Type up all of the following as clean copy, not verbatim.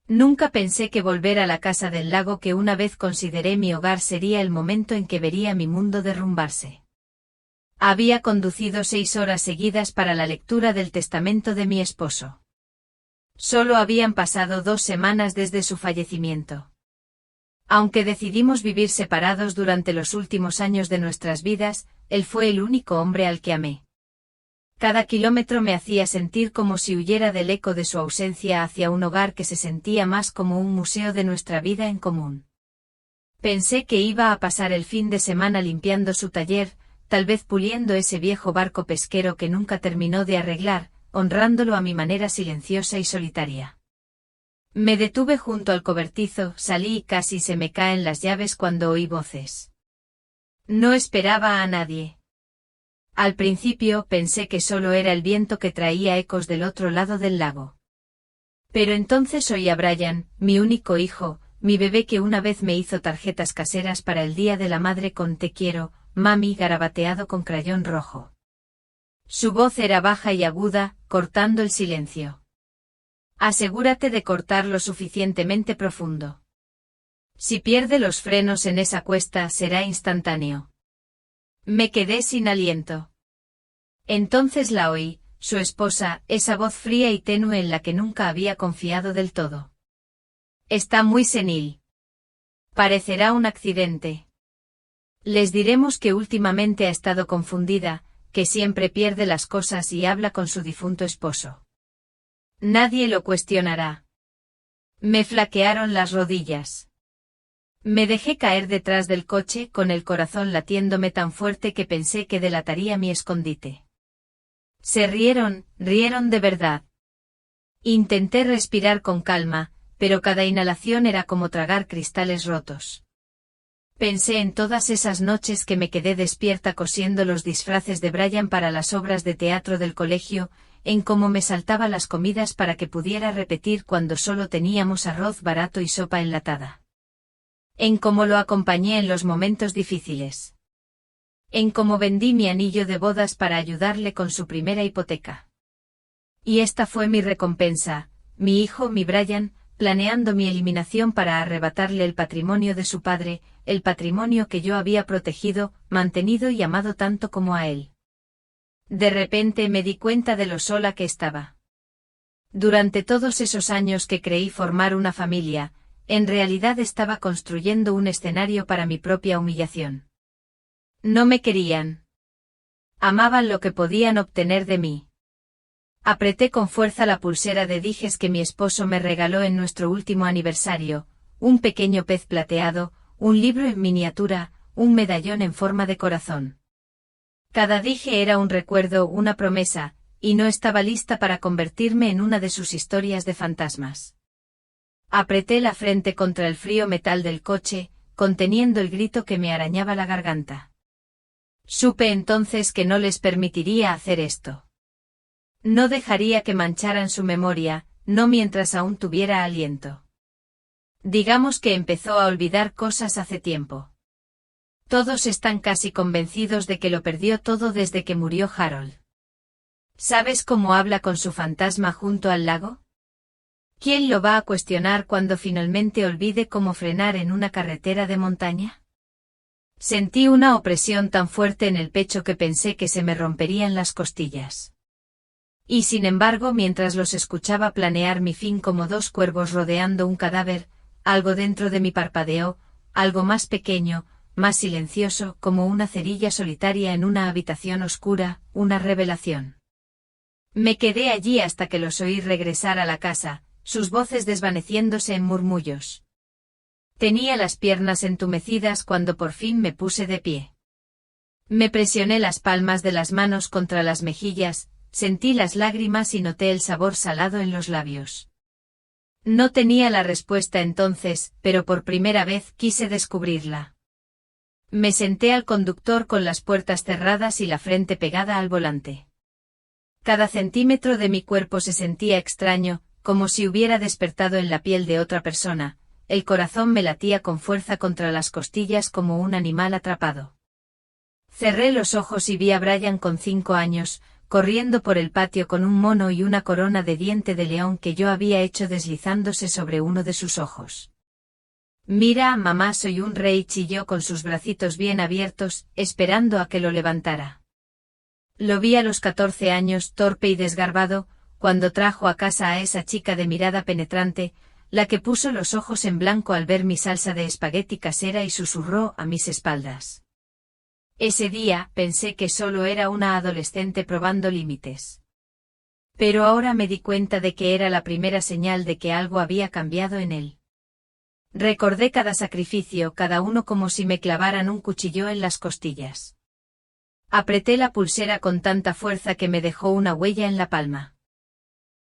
Nunca pensé que volver a la casa del lago que una vez consideré mi hogar sería el momento en que vería mi mundo derrumbarse. Había conducido 6 horas seguidas para la lectura del testamento de mi esposo. Solo habían pasado 2 semanas desde su fallecimiento. Aunque decidimos vivir separados durante los últimos años de nuestras vidas, él fue el único hombre al que amé. Cada kilómetro me hacía sentir como si huyera del eco de su ausencia hacia un hogar que se sentía más como un museo de nuestra vida en común. Pensé que iba a pasar el fin de semana limpiando su taller, tal vez puliendo ese viejo barco pesquero que nunca terminó de arreglar, honrándolo a mi manera silenciosa y solitaria. Me detuve junto al cobertizo, salí y casi se me caen las llaves cuando oí voces. No esperaba a nadie. Al principio pensé que solo era el viento que traía ecos del otro lado del lago. Pero entonces oí a Brian, mi único hijo, mi bebé que una vez me hizo tarjetas caseras para el Día de la Madre con "Te quiero, mami" garabateado con crayón rojo. Su voz era baja y aguda, cortando el silencio. Asegúrate de cortar lo suficientemente profundo. Si pierde los frenos en esa cuesta será instantáneo. Me quedé sin aliento. Entonces la oí, su esposa, esa voz fría y tenue en la que nunca había confiado del todo. Está muy senil. Parecerá un accidente. Les diremos que últimamente ha estado confundida, que siempre pierde las cosas y habla con su difunto esposo. Nadie lo cuestionará. Me flaquearon las rodillas. Me dejé caer detrás del coche con el corazón latiéndome tan fuerte que pensé que delataría mi escondite. Se rieron de verdad. Intenté respirar con calma, pero cada inhalación era como tragar cristales rotos. Pensé en todas esas noches que me quedé despierta cosiendo los disfraces de Brian para las obras de teatro del colegio, en cómo me saltaba las comidas para que pudiera repetir cuando solo teníamos arroz barato y sopa enlatada. En cómo lo acompañé en los momentos difíciles. En cómo vendí mi anillo de bodas para ayudarle con su primera hipoteca. Y esta fue mi recompensa, mi hijo, mi Brian, planeando mi eliminación para arrebatarle el patrimonio de su padre, el patrimonio que yo había protegido, mantenido y amado tanto como a él. De repente me di cuenta de lo sola que estaba. Durante todos esos años que creí formar una familia, en realidad estaba construyendo un escenario para mi propia humillación. No me querían. Amaban lo que podían obtener de mí. Apreté con fuerza la pulsera de dijes que mi esposo me regaló en nuestro último aniversario, un pequeño pez plateado, un libro en miniatura, un medallón en forma de corazón. Cada dije era un recuerdo, una promesa, y no estaba lista para convertirme en una de sus historias de fantasmas. Apreté la frente contra el frío metal del coche, conteniendo el grito que me arañaba la garganta. Supe entonces que no les permitiría hacer esto. No dejaría que mancharan su memoria, no mientras aún tuviera aliento. Digamos que empezó a olvidar cosas hace tiempo. Todos están casi convencidos de que lo perdió todo desde que murió Harold. ¿Sabes cómo habla con su fantasma junto al lago? ¿Quién lo va a cuestionar cuando finalmente olvide cómo frenar en una carretera de montaña? Sentí una opresión tan fuerte en el pecho que pensé que se me romperían las costillas. Y sin embargo, mientras los escuchaba planear mi fin como 2 cuervos rodeando un cadáver, algo dentro de mí parpadeó, algo más pequeño, más silencioso, como una cerilla solitaria en una habitación oscura, una revelación. Me quedé allí hasta que los oí regresar a la casa, sus voces desvaneciéndose en murmullos. Tenía las piernas entumecidas cuando por fin me puse de pie. Me presioné las palmas de las manos contra las mejillas, sentí las lágrimas y noté el sabor salado en los labios. No tenía la respuesta entonces, pero por primera vez quise descubrirla. Me senté al conductor con las puertas cerradas y la frente pegada al volante. Cada centímetro de mi cuerpo se sentía extraño, como si hubiera despertado en la piel de otra persona, el corazón me latía con fuerza contra las costillas como un animal atrapado. Cerré los ojos y vi a Brian con 5 años, corriendo por el patio con un mono y una corona de diente de león que yo había hecho deslizándose sobre uno de sus ojos. «Mira, mamá, soy un rey», chilló con sus bracitos bien abiertos, esperando a que lo levantara. Lo vi a los 14 años, torpe y desgarbado, cuando trajo a casa a esa chica de mirada penetrante, la que puso los ojos en blanco al ver mi salsa de espagueti casera y susurró a mis espaldas. Ese día pensé que solo era una adolescente probando límites. Pero ahora me di cuenta de que era la primera señal de que algo había cambiado en él. Recordé cada sacrificio, cada uno como si me clavaran un cuchillo en las costillas. Apreté la pulsera con tanta fuerza que me dejó una huella en la palma.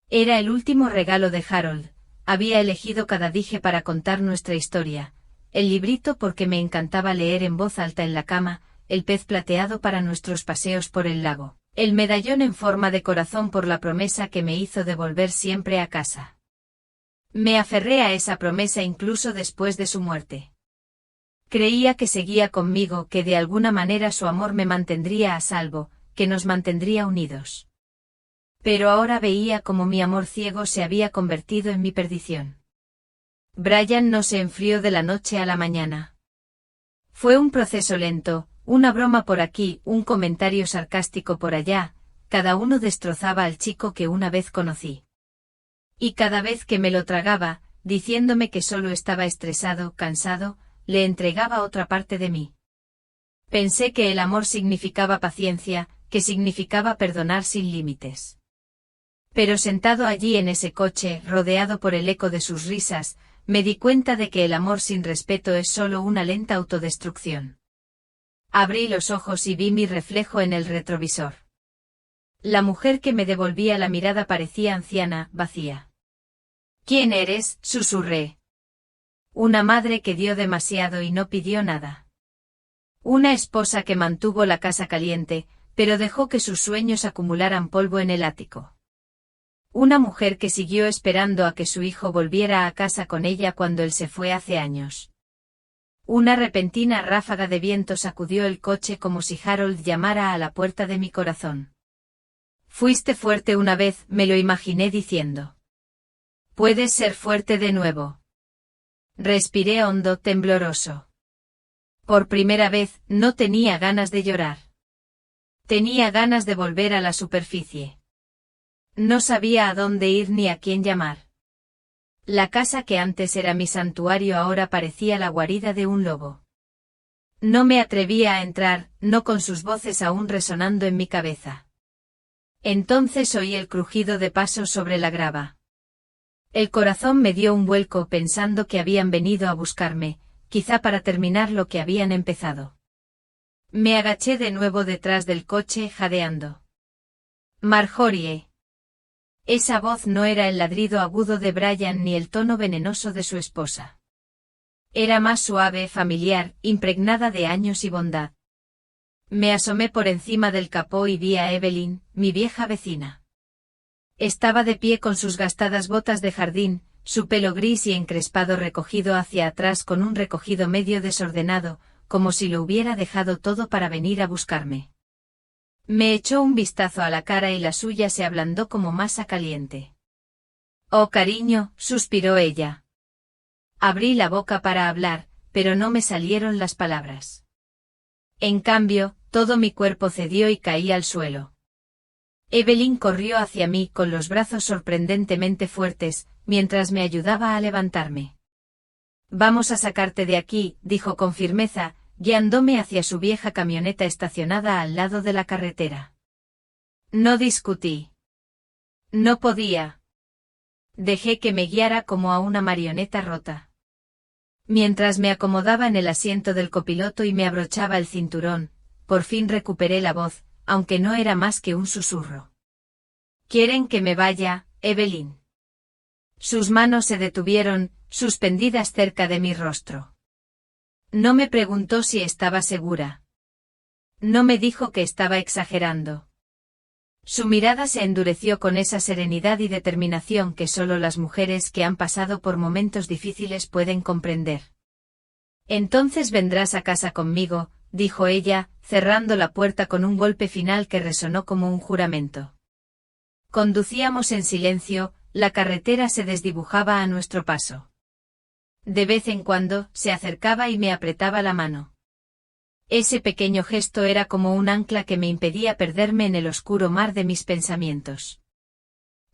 Era el último regalo de Harold. Había elegido cada dije para contar nuestra historia, el librito porque me encantaba leer en voz alta en la cama, el pez plateado para nuestros paseos por el lago, el medallón en forma de corazón por la promesa que me hizo de volver siempre a casa. Me aferré a esa promesa incluso después de su muerte. Creía que seguía conmigo, que de alguna manera su amor me mantendría a salvo, que nos mantendría unidos. Pero ahora veía como mi amor ciego se había convertido en mi perdición. Brian no se enfrió de la noche a la mañana. Fue un proceso lento, una broma por aquí, un comentario sarcástico por allá, cada uno destrozaba al chico que una vez conocí. Y cada vez que me lo tragaba, diciéndome que solo estaba estresado, cansado, le entregaba otra parte de mí. Pensé que el amor significaba paciencia, que significaba perdonar sin límites. Pero sentado allí en ese coche, rodeado por el eco de sus risas, me di cuenta de que el amor sin respeto es solo una lenta autodestrucción. Abrí los ojos y vi mi reflejo en el retrovisor. La mujer que me devolvía la mirada parecía anciana, vacía. «¿Quién eres?», susurré. Una madre que dio demasiado y no pidió nada. Una esposa que mantuvo la casa caliente, pero dejó que sus sueños acumularan polvo en el ático. Una mujer que siguió esperando a que su hijo volviera a casa con ella cuando él se fue hace años. Una repentina ráfaga de viento sacudió el coche como si Harold llamara a la puerta de mi corazón. «Fuiste fuerte una vez», me lo imaginé diciendo. «Puedes ser fuerte de nuevo». Respiré hondo, tembloroso. Por primera vez, no tenía ganas de llorar. Tenía ganas de volver a la superficie. No sabía a dónde ir ni a quién llamar. La casa que antes era mi santuario ahora parecía la guarida de un lobo. No me atrevía a entrar, no con sus voces aún resonando en mi cabeza. Entonces oí el crujido de pasos sobre la grava. El corazón me dio un vuelco pensando que habían venido a buscarme, quizá para terminar lo que habían empezado. Me agaché de nuevo detrás del coche, jadeando. «Marjorie». Esa voz no era el ladrido agudo de Brian ni el tono venenoso de su esposa. Era más suave, familiar, impregnada de años y bondad. Me asomé por encima del capó y vi a Evelyn, mi vieja vecina. Estaba de pie con sus gastadas botas de jardín, su pelo gris y encrespado recogido hacia atrás con un recogido medio desordenado, como si lo hubiera dejado todo para venir a buscarme. Me echó un vistazo a la cara y la suya se ablandó como masa caliente. «Oh, cariño», suspiró ella. Abrí la boca para hablar, pero no me salieron las palabras. En cambio, todo mi cuerpo cedió y caí al suelo. Evelyn corrió hacia mí con los brazos sorprendentemente fuertes, mientras me ayudaba a levantarme. «Vamos a sacarte de aquí», dijo con firmeza, guiándome hacia su vieja camioneta estacionada al lado de la carretera. No discutí. No podía. Dejé que me guiara como a una marioneta rota. Mientras me acomodaba en el asiento del copiloto y me abrochaba el cinturón, por fin recuperé la voz, aunque no era más que un susurro. «¿Quieren que me vaya, Evelyn?» Sus manos se detuvieron, suspendidas cerca de mi rostro. No me preguntó si estaba segura. No me dijo que estaba exagerando. Su mirada se endureció con esa serenidad y determinación que solo las mujeres que han pasado por momentos difíciles pueden comprender. «Entonces vendrás a casa conmigo», dijo ella, cerrando la puerta con un golpe final que resonó como un juramento. Conducíamos en silencio, la carretera se desdibujaba a nuestro paso. De vez en cuando, se acercaba y me apretaba la mano. Ese pequeño gesto era como un ancla que me impedía perderme en el oscuro mar de mis pensamientos.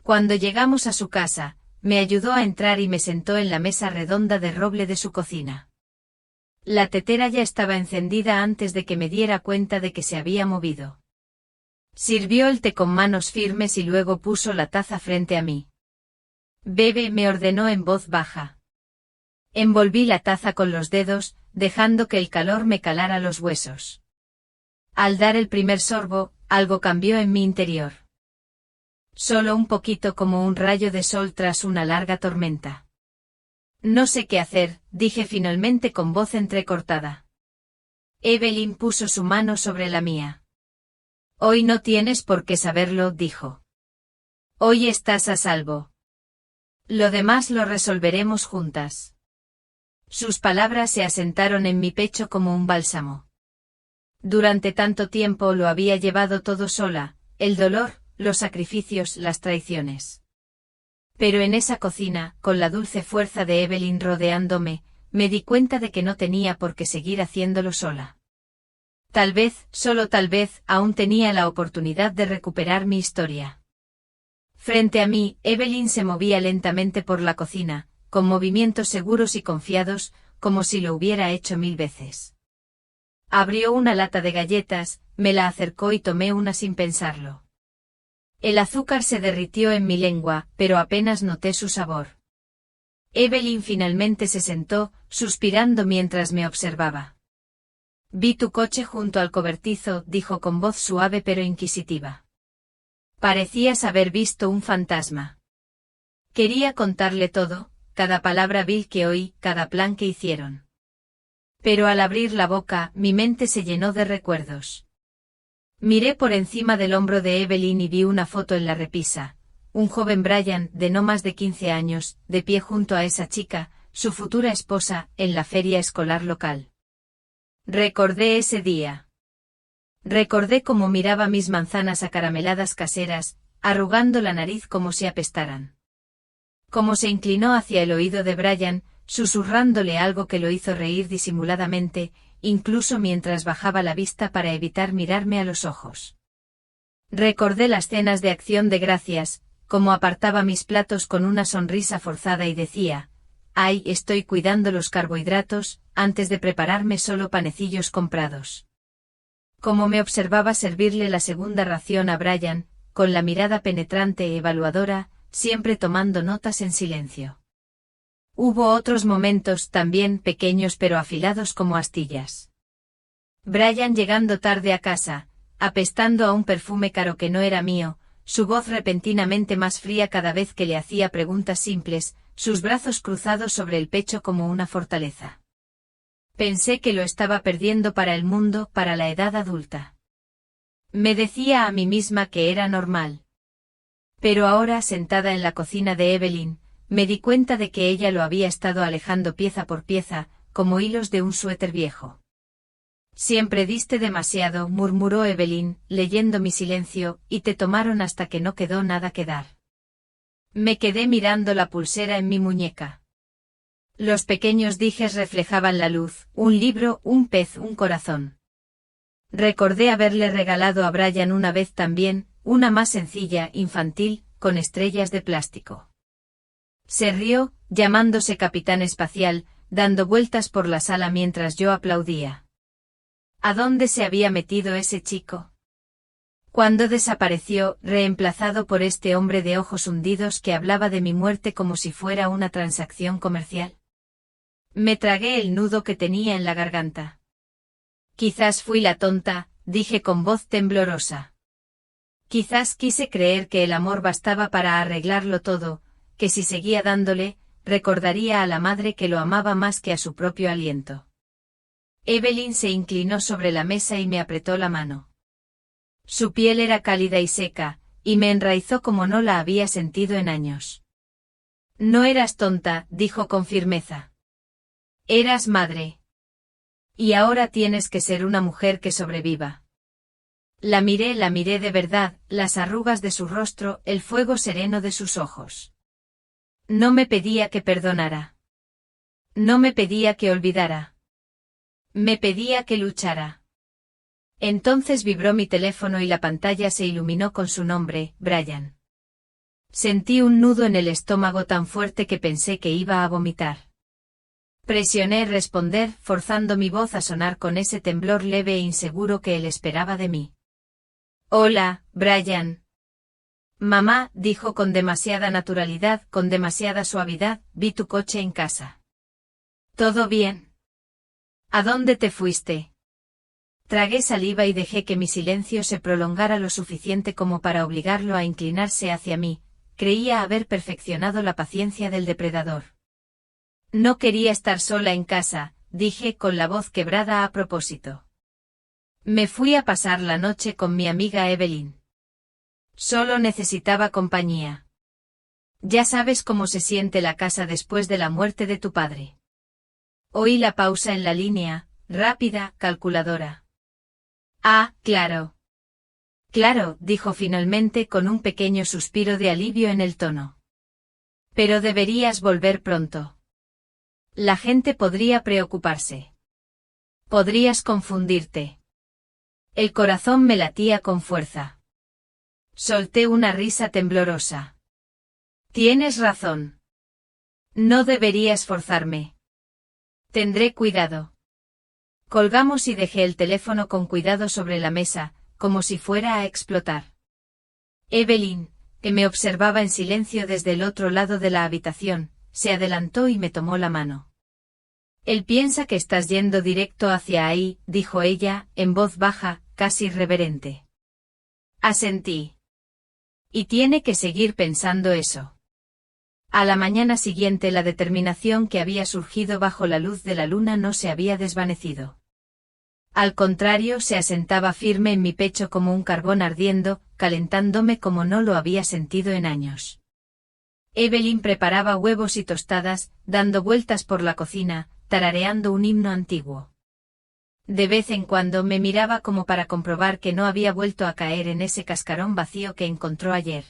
Cuando llegamos a su casa, me ayudó a entrar y me sentó en la mesa redonda de roble de su cocina. La tetera ya estaba encendida antes de que me diera cuenta de que se había movido. Sirvió el té con manos firmes y luego puso la taza frente a mí. «Bebe», me ordenó en voz baja. Envolví la taza con los dedos, dejando que el calor me calara los huesos. Al dar el primer sorbo, algo cambió en mi interior. Solo un poquito, como un rayo de sol tras una larga tormenta. «No sé qué hacer», dije finalmente con voz entrecortada. Evelyn puso su mano sobre la mía. «Hoy no tienes por qué saberlo», dijo. «Hoy estás a salvo. Lo demás lo resolveremos juntas». Sus palabras se asentaron en mi pecho como un bálsamo. Durante tanto tiempo lo había llevado todo sola, el dolor, los sacrificios, las traiciones. Pero en esa cocina, con la dulce fuerza de Evelyn rodeándome, me di cuenta de que no tenía por qué seguir haciéndolo sola. Tal vez, solo tal vez, aún tenía la oportunidad de recuperar mi historia. Frente a mí, Evelyn se movía lentamente por la cocina, con movimientos seguros y confiados, como si lo hubiera hecho 1000 veces. Abrió una lata de galletas, me la acercó y tomé una sin pensarlo. El azúcar se derritió en mi lengua, pero apenas noté su sabor. Evelyn finalmente se sentó, suspirando mientras me observaba. «Vi tu coche junto al cobertizo», dijo con voz suave pero inquisitiva. Parecías haber visto un fantasma. Quería contarle todo, cada palabra vil que oí, cada plan que hicieron. Pero al abrir la boca, mi mente se llenó de recuerdos. Miré por encima del hombro de Evelyn y vi una foto en la repisa. Un joven Brian, de no más de 15 años, de pie junto a esa chica, su futura esposa, en la feria escolar local. Recordé ese día. Recordé cómo miraba mis manzanas acarameladas caseras, arrugando la nariz como si apestaran. Cómo se inclinó hacia el oído de Brian, susurrándole algo que lo hizo reír disimuladamente, incluso mientras bajaba la vista para evitar mirarme a los ojos. Recordé las cenas de Acción de Gracias, cómo apartaba mis platos con una sonrisa forzada y decía: «Ay, estoy cuidando los carbohidratos», antes de prepararme solo panecillos comprados. Cómo me observaba servirle la segunda ración a Brian, con la mirada penetrante e evaluadora, siempre tomando notas en silencio. Hubo otros momentos también pequeños pero afilados como astillas. Brian llegando tarde a casa, apestando a un perfume caro que no era mío, su voz repentinamente más fría cada vez que le hacía preguntas simples, sus brazos cruzados sobre el pecho como una fortaleza. Pensé que lo estaba perdiendo para el mundo, para la edad adulta. Me decía a mí misma que era normal. Pero ahora, sentada en la cocina de Evelyn, me di cuenta de que ella lo había estado alejando pieza por pieza, como hilos de un suéter viejo. «Siempre diste demasiado», murmuró Evelyn, leyendo mi silencio, «y te tomaron hasta que no quedó nada que dar». Me quedé mirando la pulsera en mi muñeca. Los pequeños dijes reflejaban la luz, un libro, un pez, un corazón. Recordé haberle regalado a Brian una vez también, una más sencilla, infantil, con estrellas de plástico. Se rió, llamándose Capitán Espacial, dando vueltas por la sala mientras yo aplaudía. ¿A dónde se había metido ese chico? Cuando desapareció, reemplazado por este hombre de ojos hundidos que hablaba de mi muerte como si fuera una transacción comercial. Me tragué el nudo que tenía en la garganta. Quizás fui la tonta, dije con voz temblorosa. Quizás quise creer que el amor bastaba para arreglarlo todo, que si seguía dándole, recordaría a la madre que lo amaba más que a su propio aliento. Evelyn se inclinó sobre la mesa y me apretó la mano. Su piel era cálida y seca, y me enraizó como no la había sentido en años. «No eras tonta», dijo con firmeza. «Eras madre». Y ahora tienes que ser una mujer que sobreviva. La miré de verdad, las arrugas de su rostro, el fuego sereno de sus ojos. No me pedía que perdonara. No me pedía que olvidara. Me pedía que luchara. Entonces vibró mi teléfono y la pantalla se iluminó con su nombre, Brian. Sentí un nudo en el estómago tan fuerte que pensé que iba a vomitar. Presioné responder, forzando mi voz a sonar con ese temblor leve e inseguro que él esperaba de mí. Hola, Brian. Mamá, dijo con demasiada naturalidad, con demasiada suavidad, vi tu coche en casa. ¿Todo bien? ¿A dónde te fuiste? Tragué saliva y dejé que mi silencio se prolongara lo suficiente como para obligarlo a inclinarse hacia mí. Creía haber perfeccionado la paciencia del depredador. No quería estar sola en casa, dije con la voz quebrada a propósito. Me fui a pasar la noche con mi amiga Evelyn. Solo necesitaba compañía. Ya sabes cómo se siente la casa después de la muerte de tu padre. Oí la pausa en la línea, rápida, calculadora. Ah, claro. Claro, dijo finalmente con un pequeño suspiro de alivio en el tono. Pero deberías volver pronto. La gente podría preocuparse. Podrías confundirte. El corazón me latía con fuerza. Solté una risa temblorosa. Tienes razón. No debería esforzarme. Tendré cuidado. Colgamos y dejé el teléfono con cuidado sobre la mesa, como si fuera a explotar. Evelyn, que me observaba en silencio desde el otro lado de la habitación, se adelantó y me tomó la mano. Él piensa que estás yendo directo hacia ahí, dijo ella, en voz baja, casi reverente. Asentí. Y tiene que seguir pensando eso. A la mañana siguiente la determinación que había surgido bajo la luz de la luna no se había desvanecido. Al contrario, se asentaba firme en mi pecho como un carbón ardiendo, calentándome como no lo había sentido en años. Evelyn preparaba huevos y tostadas, dando vueltas por la cocina, tarareando un himno antiguo. De vez en cuando me miraba como para comprobar que no había vuelto a caer en ese cascarón vacío que encontró ayer.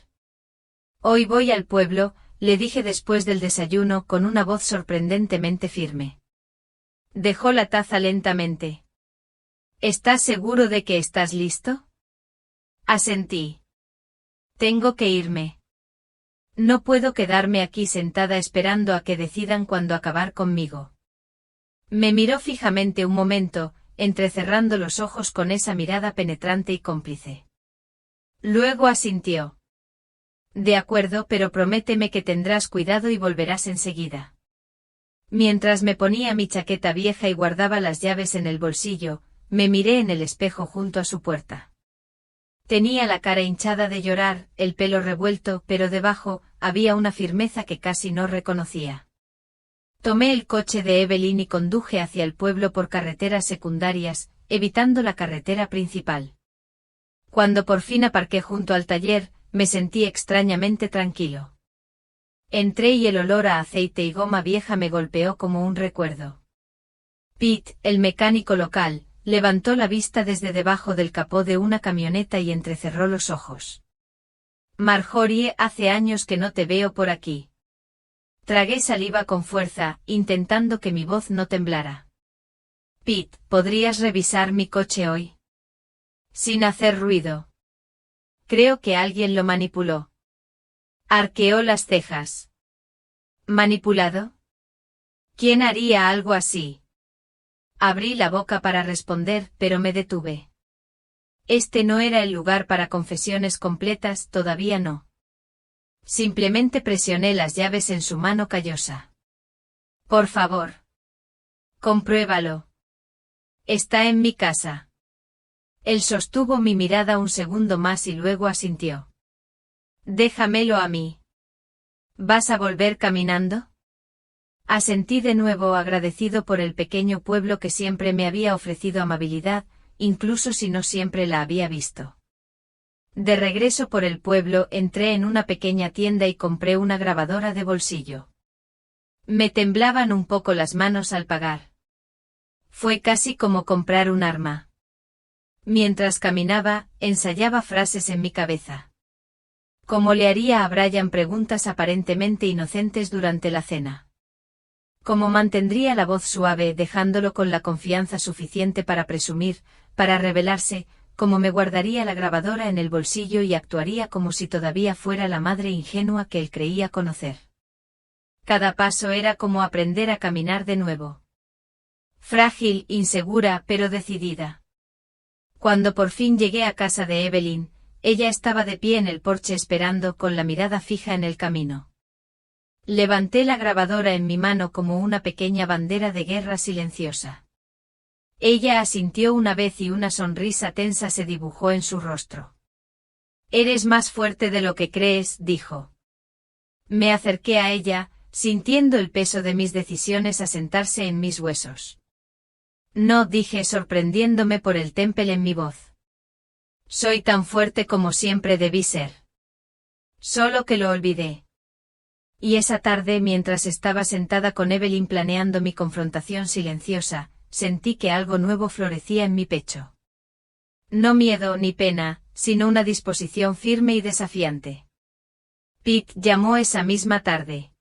Hoy voy al pueblo, le dije después del desayuno con una voz sorprendentemente firme. Dejó la taza lentamente. ¿Estás seguro de que estás listo? Asentí. Tengo que irme. No puedo quedarme aquí sentada esperando a que decidan cuándo acabar conmigo. Me miró fijamente un momento, entrecerrando los ojos con esa mirada penetrante y cómplice. Luego asintió. De acuerdo, pero prométeme que tendrás cuidado y volverás enseguida. Mientras me ponía mi chaqueta vieja y guardaba las llaves en el bolsillo, me miré en el espejo junto a su puerta. Tenía la cara hinchada de llorar, el pelo revuelto, pero debajo había una firmeza que casi no reconocía. Tomé el coche de Evelyn y conduje hacia el pueblo por carreteras secundarias, evitando la carretera principal. Cuando por fin aparqué junto al taller, me sentí extrañamente tranquilo. Entré y el olor a aceite y goma vieja me golpeó como un recuerdo. Pete, el mecánico local, levantó la vista desde debajo del capó de una camioneta y entrecerró los ojos. Marjorie, hace años que no te veo por aquí. Tragué saliva con fuerza, intentando que mi voz no temblara. Pete, ¿podrías revisar mi coche hoy? Sin hacer ruido. Creo que alguien lo manipuló. Arqueó las cejas. ¿Manipulado? ¿Quién haría algo así? Abrí la boca para responder, pero me detuve. Este no era el lugar para confesiones completas, todavía no. Simplemente presioné las llaves en su mano callosa. Por favor. Compruébalo. Está en mi casa. Él sostuvo mi mirada un segundo más y luego asintió. Déjamelo a mí. ¿Vas a volver caminando? Asentí de nuevo, agradecido por el pequeño pueblo que siempre me había ofrecido amabilidad, incluso si no siempre la había visto. De regreso por el pueblo, entré en una pequeña tienda y compré una grabadora de bolsillo. Me temblaban un poco las manos al pagar. Fue casi como comprar un arma. Mientras caminaba, ensayaba frases en mi cabeza. ¿Cómo le haría a Brian preguntas aparentemente inocentes durante la cena? ¿Cómo mantendría la voz suave dejándolo con la confianza suficiente para presumir, para revelarse? ¿Cómo me guardaría la grabadora en el bolsillo y actuaría como si todavía fuera la madre ingenua que él creía conocer? Cada paso era como aprender a caminar de nuevo. Frágil, insegura, pero decidida. Cuando por fin llegué a casa de Evelyn, ella estaba de pie en el porche esperando con la mirada fija en el camino. Levanté la grabadora en mi mano como una pequeña bandera de guerra silenciosa. Ella asintió una vez y una sonrisa tensa se dibujó en su rostro. «Eres más fuerte de lo que crees», dijo. Me acerqué a ella, sintiendo el peso de mis decisiones asentarse en mis huesos. «No», dije sorprendiéndome por el temple en mi voz. «Soy tan fuerte como siempre debí ser. Solo que lo olvidé». Y esa tarde, mientras estaba sentada con Evelyn planeando mi confrontación silenciosa, sentí que algo nuevo florecía en mi pecho. No miedo ni pena, sino una disposición firme y desafiante. Pete llamó esa misma tarde.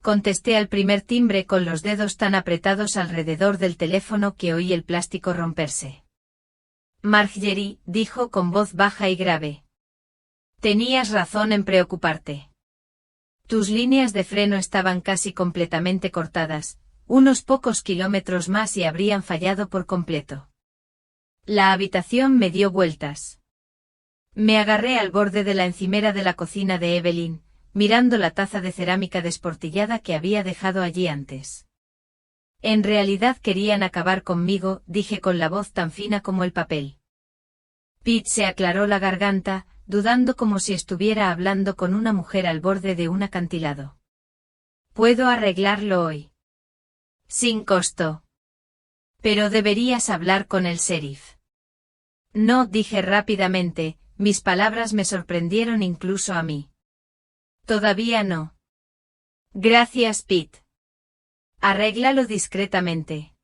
Contesté al primer timbre con los dedos tan apretados alrededor del teléfono que oí el plástico romperse. «Marjorie», dijo con voz baja y grave. «Tenías razón en preocuparte. Tus líneas de freno estaban casi completamente cortadas, unos pocos kilómetros más y habrían fallado por completo». La habitación me dio vueltas. Me agarré al borde de la encimera de la cocina de Evelyn, mirando la taza de cerámica desportillada que había dejado allí antes. «En realidad querían acabar conmigo», dije con la voz tan fina como el papel. Pete se aclaró la garganta, dudando como si estuviera hablando con una mujer al borde de un acantilado. «Puedo arreglarlo hoy. Sin costo. Pero deberías hablar con el sheriff». «No», dije rápidamente, mis palabras me sorprendieron incluso a mí. «Todavía no». «Gracias, Pete. Arréglalo discretamente».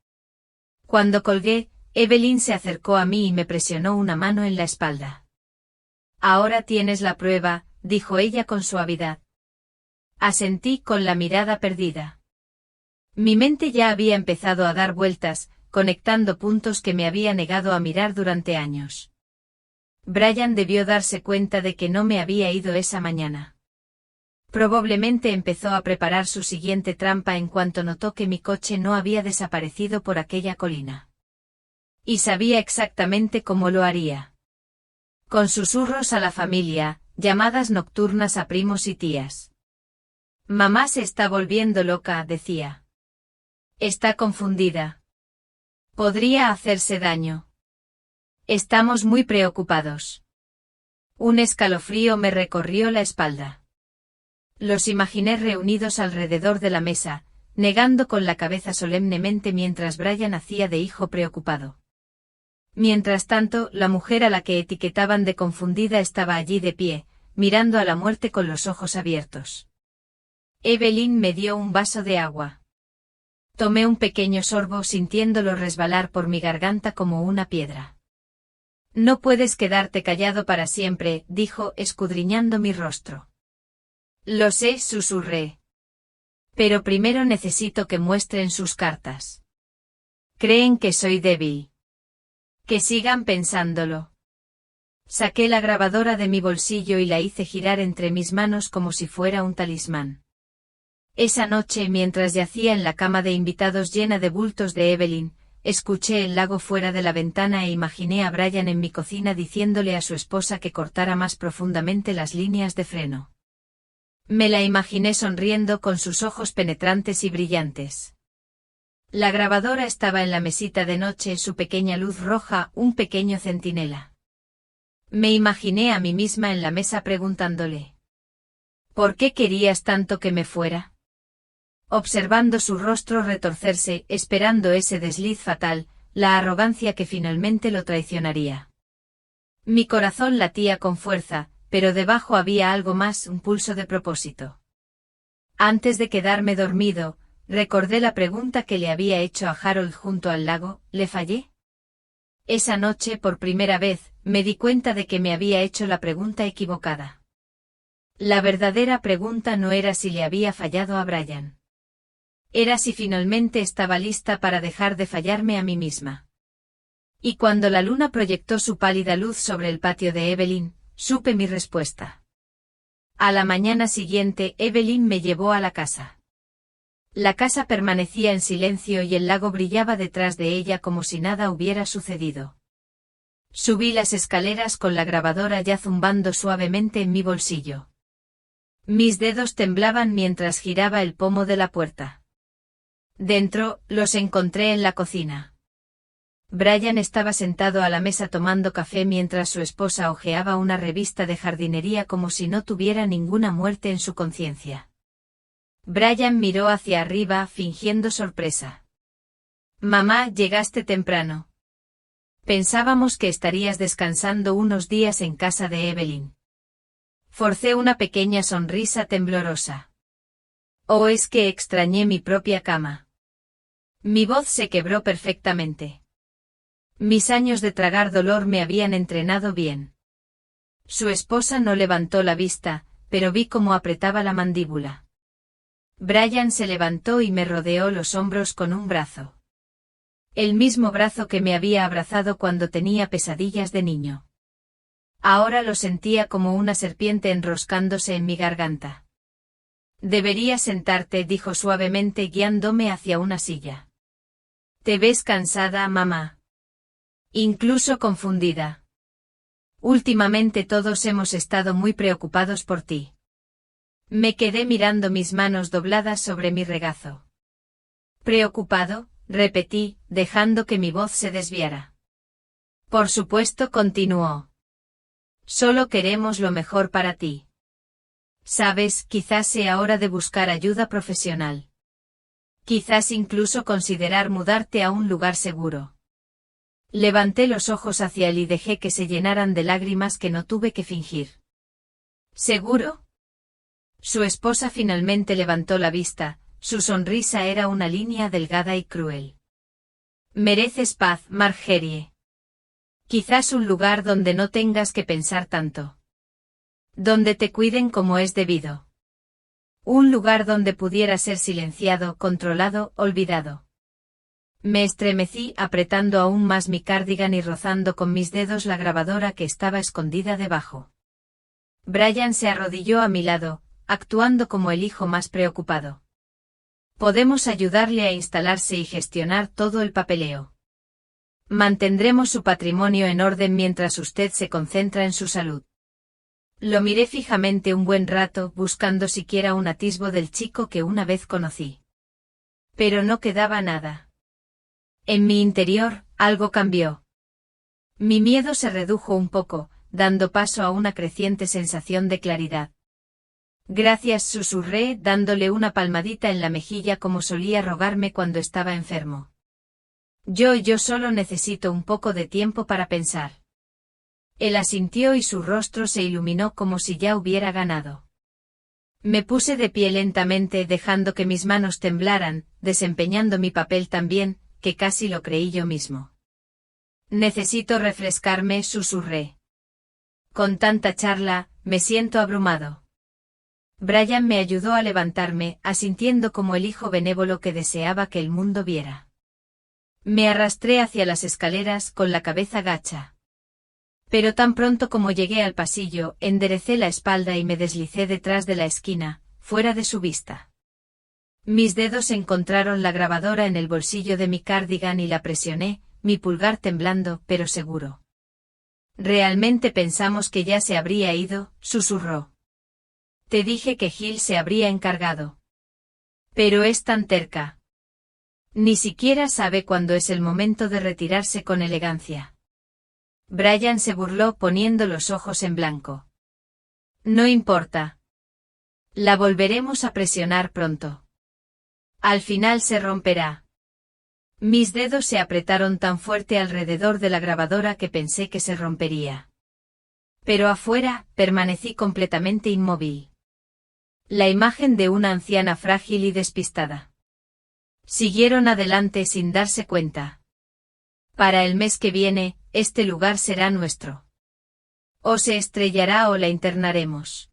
Cuando colgué, Evelyn se acercó a mí y me presionó una mano en la espalda. «Ahora tienes la prueba», dijo ella con suavidad. Asentí con la mirada perdida. Mi mente ya había empezado a dar vueltas, conectando puntos que me había negado a mirar durante años. Brian debió darse cuenta de que no me había ido esa mañana. Probablemente empezó a preparar su siguiente trampa en cuanto notó que mi coche no había desaparecido por aquella colina. Y sabía exactamente cómo lo haría. Con susurros a la familia, llamadas nocturnas a primos y tías. «Mamá se está volviendo loca», decía. «Está confundida. Podría hacerse daño. Estamos muy preocupados». Un escalofrío me recorrió la espalda. Los imaginé reunidos alrededor de la mesa, negando con la cabeza solemnemente mientras Brian hacía de hijo preocupado. Mientras tanto, la mujer a la que etiquetaban de confundida estaba allí de pie, mirando a la muerte con los ojos abiertos. Evelyn me dio un vaso de agua. Tomé un pequeño sorbo sintiéndolo resbalar por mi garganta como una piedra. «No puedes quedarte callado para siempre», dijo escudriñando mi rostro. «Lo sé», susurré. «Pero primero necesito que muestren sus cartas. Creen que soy débil. Que sigan pensándolo». Saqué la grabadora de mi bolsillo y la hice girar entre mis manos como si fuera un talismán. Esa noche, mientras yacía en la cama de invitados llena de bultos de Evelyn, escuché el lago fuera de la ventana e imaginé a Brian en mi cocina diciéndole a su esposa que cortara más profundamente las líneas de freno. Me la imaginé sonriendo con sus ojos penetrantes y brillantes. La grabadora estaba en la mesita de noche, su pequeña luz roja, un pequeño centinela. Me imaginé a mí misma en la mesa preguntándole: «¿Por qué querías tanto que me fuera?». Observando su rostro retorcerse, esperando ese desliz fatal, la arrogancia que finalmente lo traicionaría. Mi corazón latía con fuerza, pero debajo había algo más, un pulso de propósito. Antes de quedarme dormido, recordé la pregunta que le había hecho a Harold junto al lago. ¿Le fallé? Esa noche, por primera vez, me di cuenta de que me había hecho la pregunta equivocada. La verdadera pregunta no era si le había fallado a Brian. Era si finalmente estaba lista para dejar de fallarme a mí misma. Y cuando la luna proyectó su pálida luz sobre el patio de Evelyn, supe mi respuesta. A la mañana siguiente, Evelyn me llevó a la casa. La casa permanecía en silencio y el lago brillaba detrás de ella como si nada hubiera sucedido. Subí las escaleras con la grabadora ya zumbando suavemente en mi bolsillo. Mis dedos temblaban mientras giraba el pomo de la puerta. Dentro, los encontré en la cocina. Brian estaba sentado a la mesa tomando café mientras su esposa hojeaba una revista de jardinería como si no tuviera ninguna muerte en su conciencia. Brian miró hacia arriba fingiendo sorpresa. Mamá, llegaste temprano. Pensábamos que estarías descansando unos días en casa de Evelyn. Forcé una pequeña sonrisa temblorosa. ¿O es que extrañé mi propia cama? Mi voz se quebró perfectamente. Mis años de tragar dolor me habían entrenado bien. Su esposa no levantó la vista, pero vi cómo apretaba la mandíbula. Brian se levantó y me rodeó los hombros con un brazo. El mismo brazo que me había abrazado cuando tenía pesadillas de niño. Ahora lo sentía como una serpiente enroscándose en mi garganta. Deberías sentarte, dijo suavemente guiándome hacia una silla. ¿Te ves cansada, mamá? Incluso confundida. Últimamente todos hemos estado muy preocupados por ti. Me quedé mirando mis manos dobladas sobre mi regazo. ¿Preocupado?, repetí, dejando que mi voz se desviara. Por supuesto, continuó. Solo queremos lo mejor para ti. Sabes, quizás sea hora de buscar ayuda profesional. Quizás incluso considerar mudarte a un lugar seguro. Levanté los ojos hacia él y dejé que se llenaran de lágrimas que no tuve que fingir. ¿Seguro? Su esposa finalmente levantó la vista, su sonrisa era una línea delgada y cruel. Mereces paz, Margerie. Quizás un lugar donde no tengas que pensar tanto. Donde te cuiden como es debido. Un lugar donde pudiera ser silenciado, controlado, olvidado. Me estremecí apretando aún más mi cardigan y rozando con mis dedos la grabadora que estaba escondida debajo. Brian se arrodilló a mi lado, actuando como el hijo más preocupado. Podemos ayudarle a instalarse y gestionar todo el papeleo. Mantendremos su patrimonio en orden mientras usted se concentra en su salud. Lo miré fijamente un buen rato, buscando siquiera un atisbo del chico que una vez conocí. Pero no quedaba nada. En mi interior, algo cambió. Mi miedo se redujo un poco, dando paso a una creciente sensación de claridad. Gracias, susurré, dándole una palmadita en la mejilla como solía rogarme cuando estaba enfermo. Yo solo necesito un poco de tiempo para pensar. Él asintió y su rostro se iluminó como si ya hubiera ganado. Me puse de pie lentamente dejando que mis manos temblaran, desempeñando mi papel tan bien, que casi lo creí yo mismo. Necesito refrescarme, susurré. Con tanta charla, me siento abrumado. Brian me ayudó a levantarme, asintiendo como el hijo benévolo que deseaba que el mundo viera. Me arrastré hacia las escaleras con la cabeza gacha. Pero tan pronto como llegué al pasillo, enderecé la espalda y me deslicé detrás de la esquina, fuera de su vista. Mis dedos encontraron la grabadora en el bolsillo de mi cardigan y la presioné, mi pulgar temblando, pero seguro. Realmente pensamos que ya se habría ido, susurró. Te dije que Gil se habría encargado. Pero es tan terca. Ni siquiera sabe cuándo es el momento de retirarse con elegancia. Brian se burló poniendo los ojos en blanco. No importa. La volveremos a presionar pronto. Al final se romperá. Mis dedos se apretaron tan fuerte alrededor de la grabadora que pensé que se rompería. Pero afuera, permanecí completamente inmóvil. La imagen de una anciana frágil y despistada. Siguieron adelante sin darse cuenta. Para el mes que viene, este lugar será nuestro. O se estrellará o la internaremos.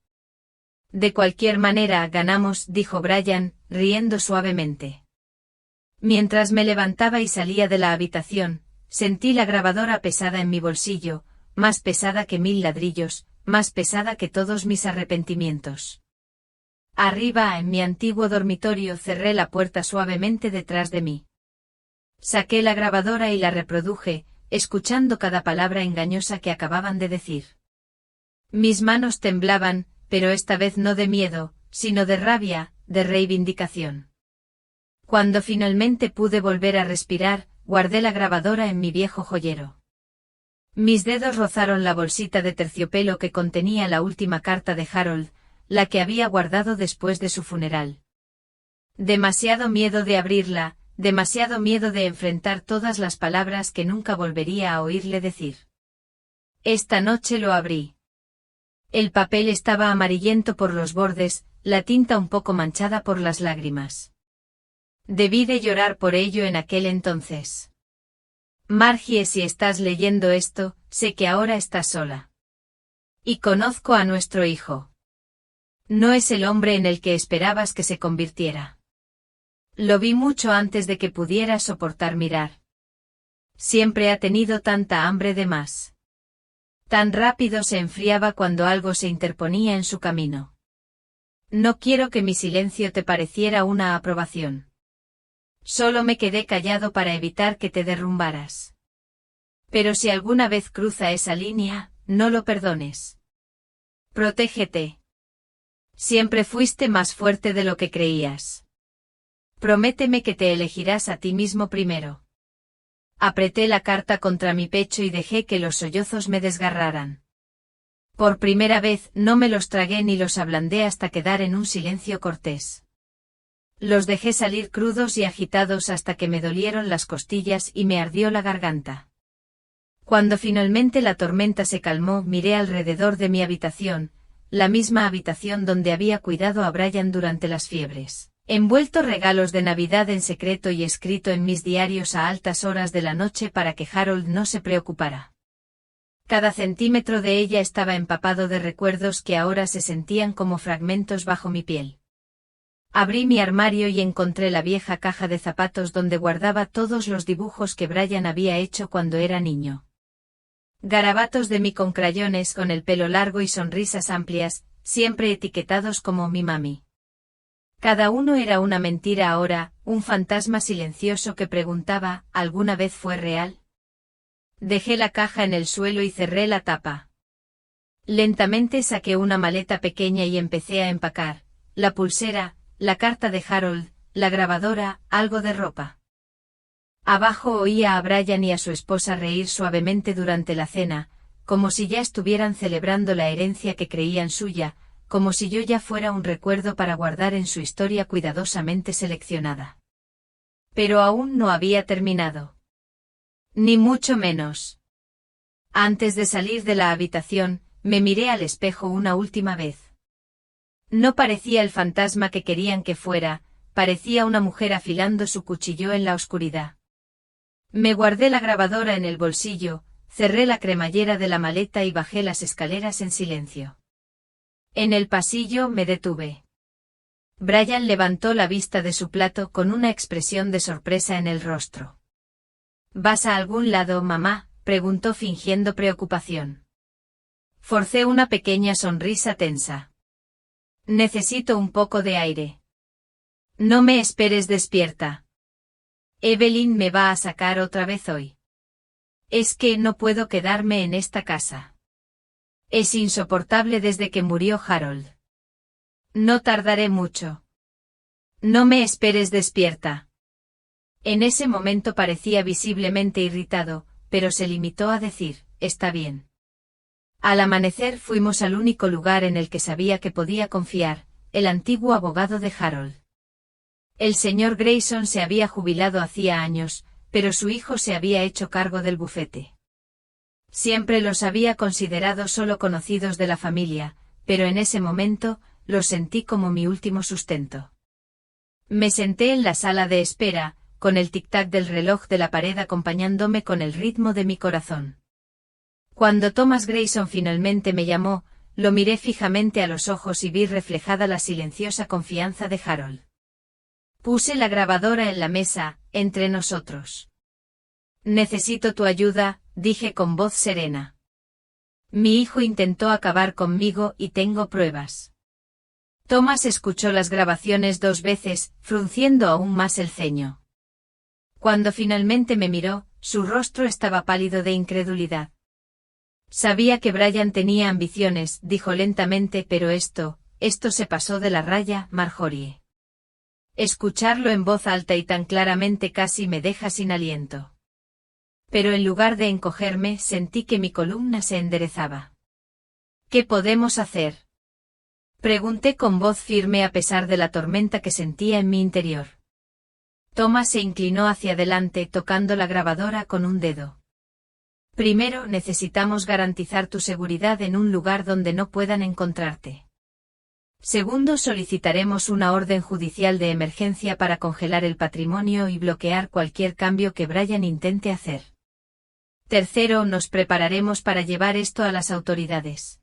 De cualquier manera ganamos, dijo Brian, riendo suavemente. Mientras me levantaba y salía de la habitación, sentí la grabadora pesada en mi bolsillo, más pesada que 1000 ladrillos, más pesada que todos mis arrepentimientos. Arriba, en mi antiguo dormitorio, cerré la puerta suavemente detrás de mí. Saqué la grabadora y la reproduje, escuchando cada palabra engañosa que acababan de decir. Mis manos temblaban, pero esta vez no de miedo, sino de rabia, de reivindicación. Cuando finalmente pude volver a respirar, guardé la grabadora en mi viejo joyero. Mis dedos rozaron la bolsita de terciopelo que contenía la última carta de Harold, la que había guardado después de su funeral. Demasiado miedo de abrirla, demasiado miedo de enfrentar todas las palabras que nunca volvería a oírle decir. Esta noche lo abrí. El papel estaba amarillento por los bordes, la tinta un poco manchada por las lágrimas. Debí de llorar por ello en aquel entonces. Margie, si estás leyendo esto, sé que ahora estás sola. Y conozco a nuestro hijo. No es el hombre en el que esperabas que se convirtiera. Lo vi mucho antes de que pudiera soportar mirar. Siempre ha tenido tanta hambre de más. Tan rápido se enfriaba cuando algo se interponía en su camino. No quiero que mi silencio te pareciera una aprobación. Solo me quedé callado para evitar que te derrumbaras. Pero si alguna vez cruza esa línea, no lo perdones. Protégete. Siempre fuiste más fuerte de lo que creías. Prométeme que te elegirás a ti mismo primero. Apreté la carta contra mi pecho y dejé que los sollozos me desgarraran. Por primera vez no me los tragué ni los ablandé hasta quedar en un silencio cortés. Los dejé salir crudos y agitados hasta que me dolieron las costillas y me ardió la garganta. Cuando finalmente la tormenta se calmó, miré alrededor de mi habitación, la misma habitación donde había cuidado a Brian durante las fiebres. Envuelto regalos de Navidad en secreto y escrito en mis diarios a altas horas de la noche para que Harold no se preocupara. Cada centímetro de ella estaba empapado de recuerdos que ahora se sentían como fragmentos bajo mi piel. Abrí mi armario y encontré la vieja caja de zapatos donde guardaba todos los dibujos que Brian había hecho cuando era niño. Garabatos de mí con crayones, con el pelo largo y sonrisas amplias, siempre etiquetados como mi mami. Cada uno era una mentira ahora, un fantasma silencioso que preguntaba, ¿alguna vez fue real? Dejé la caja en el suelo y cerré la tapa. Lentamente saqué una maleta pequeña y empecé a empacar, la pulsera, la carta de Harold, la grabadora, algo de ropa. Abajo oía a Brian y a su esposa reír suavemente durante la cena, como si ya estuvieran celebrando la herencia que creían suya, como si yo ya fuera un recuerdo para guardar en su historia cuidadosamente seleccionada. Pero aún no había terminado. Ni mucho menos. Antes de salir de la habitación, me miré al espejo una última vez. No parecía el fantasma que querían que fuera, parecía una mujer afilando su cuchillo en la oscuridad. Me guardé la grabadora en el bolsillo, cerré la cremallera de la maleta y bajé las escaleras en silencio. En el pasillo me detuve. Brian levantó la vista de su plato con una expresión de sorpresa en el rostro. ¿Vas a algún lado, mamá?, preguntó fingiendo preocupación. Forcé una pequeña sonrisa tensa. Necesito un poco de aire. No me esperes despierta. Evelyn me va a sacar otra vez hoy. Es que no puedo quedarme en esta casa. Es insoportable desde que murió Harold. No tardaré mucho. No me esperes despierta. En ese momento parecía visiblemente irritado, pero se limitó a decir, está bien. Al amanecer fuimos al único lugar en el que sabía que podía confiar, el antiguo abogado de Harold. El señor Grayson se había jubilado hacía años, pero su hijo se había hecho cargo del bufete. Siempre los había considerado solo conocidos de la familia, pero en ese momento, los sentí como mi último sustento. Me senté en la sala de espera, con el tic-tac del reloj de la pared acompañándome con el ritmo de mi corazón. Cuando Thomas Grayson finalmente me llamó, lo miré fijamente a los ojos y vi reflejada la silenciosa confianza de Harold. Puse la grabadora en la mesa, entre nosotros. Necesito tu ayuda, dije con voz serena. Mi hijo intentó acabar conmigo y tengo pruebas. Thomas escuchó las grabaciones 2 veces, frunciendo aún más el ceño. Cuando finalmente me miró, su rostro estaba pálido de incredulidad. Sabía que Brian tenía ambiciones, dijo lentamente, pero esto se pasó de la raya, Marjorie. Escucharlo en voz alta y tan claramente casi me deja sin aliento. Pero en lugar de encogerme, sentí que mi columna se enderezaba. ¿Qué podemos hacer?, pregunté con voz firme a pesar de la tormenta que sentía en mi interior. Thomas se inclinó hacia adelante tocando la grabadora con un dedo. Primero necesitamos garantizar tu seguridad en un lugar donde no puedan encontrarte. Segundo, solicitaremos una orden judicial de emergencia para congelar el patrimonio y bloquear cualquier cambio que Brian intente hacer. Tercero, nos prepararemos para llevar esto a las autoridades.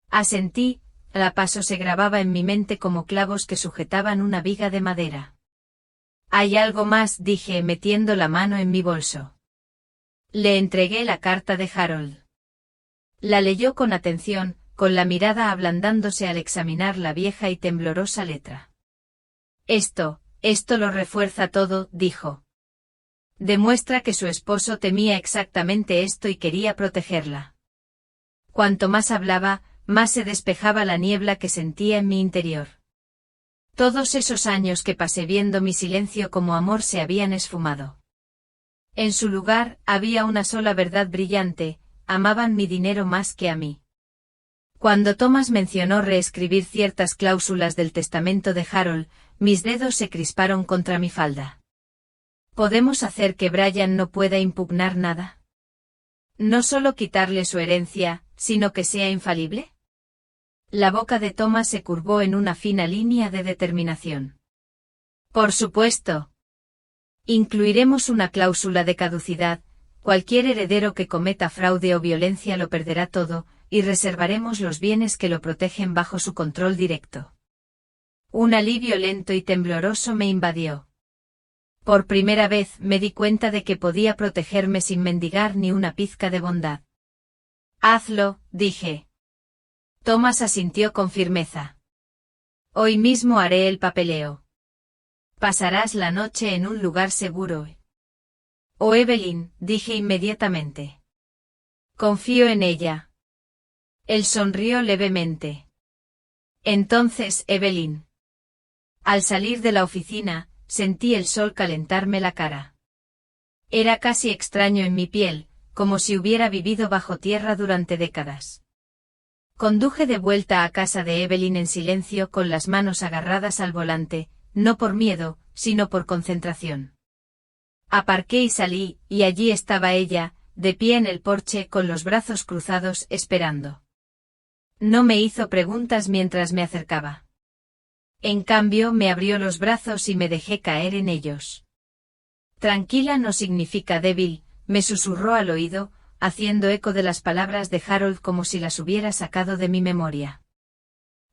Asentí. Cada paso se grababa en mi mente como clavos que sujetaban una viga de madera. Hay algo más, dije metiendo la mano en mi bolso. Le entregué la carta de Harold. La leyó con atención, con la mirada ablandándose al examinar la vieja y temblorosa letra. Esto lo refuerza todo, dijo. Demuestra que su esposo temía exactamente esto y quería protegerla. Cuanto más hablaba, más se despejaba la niebla que sentía en mi interior. Todos esos años que pasé viendo mi silencio como amor se habían esfumado. En su lugar, había una sola verdad brillante: amaban mi dinero más que a mí. Cuando Thomas mencionó reescribir ciertas cláusulas del testamento de Harold, mis dedos se crisparon contra mi falda. ¿Podemos hacer que Brian no pueda impugnar nada? ¿No solo quitarle su herencia, sino que sea infalible? La boca de Thomas se curvó en una fina línea de determinación. Por supuesto. Incluiremos una cláusula de caducidad: cualquier heredero que cometa fraude o violencia lo perderá todo, y reservaremos los bienes que lo protegen bajo su control directo. Un alivio lento y tembloroso me invadió. Por primera vez me di cuenta de que podía protegerme sin mendigar ni una pizca de bondad. Hazlo, dije. Thomas asintió con firmeza. Hoy mismo haré el papeleo. Pasarás la noche en un lugar seguro. Oh, Evelyn, dije inmediatamente. Confío en ella. Él sonrió levemente. Entonces, Evelyn. Al salir de la oficina, sentí el sol calentarme la cara. Era casi extraño en mi piel, como si hubiera vivido bajo tierra durante décadas. Conduje de vuelta a casa de Evelyn en silencio con las manos agarradas al volante, no por miedo, sino por concentración. Aparqué y salí, y allí estaba ella, de pie en el porche con los brazos cruzados, esperando. No me hizo preguntas mientras me acercaba. En cambio, me abrió los brazos y me dejé caer en ellos. Tranquila no significa débil, me susurró al oído, haciendo eco de las palabras de Harold como si las hubiera sacado de mi memoria.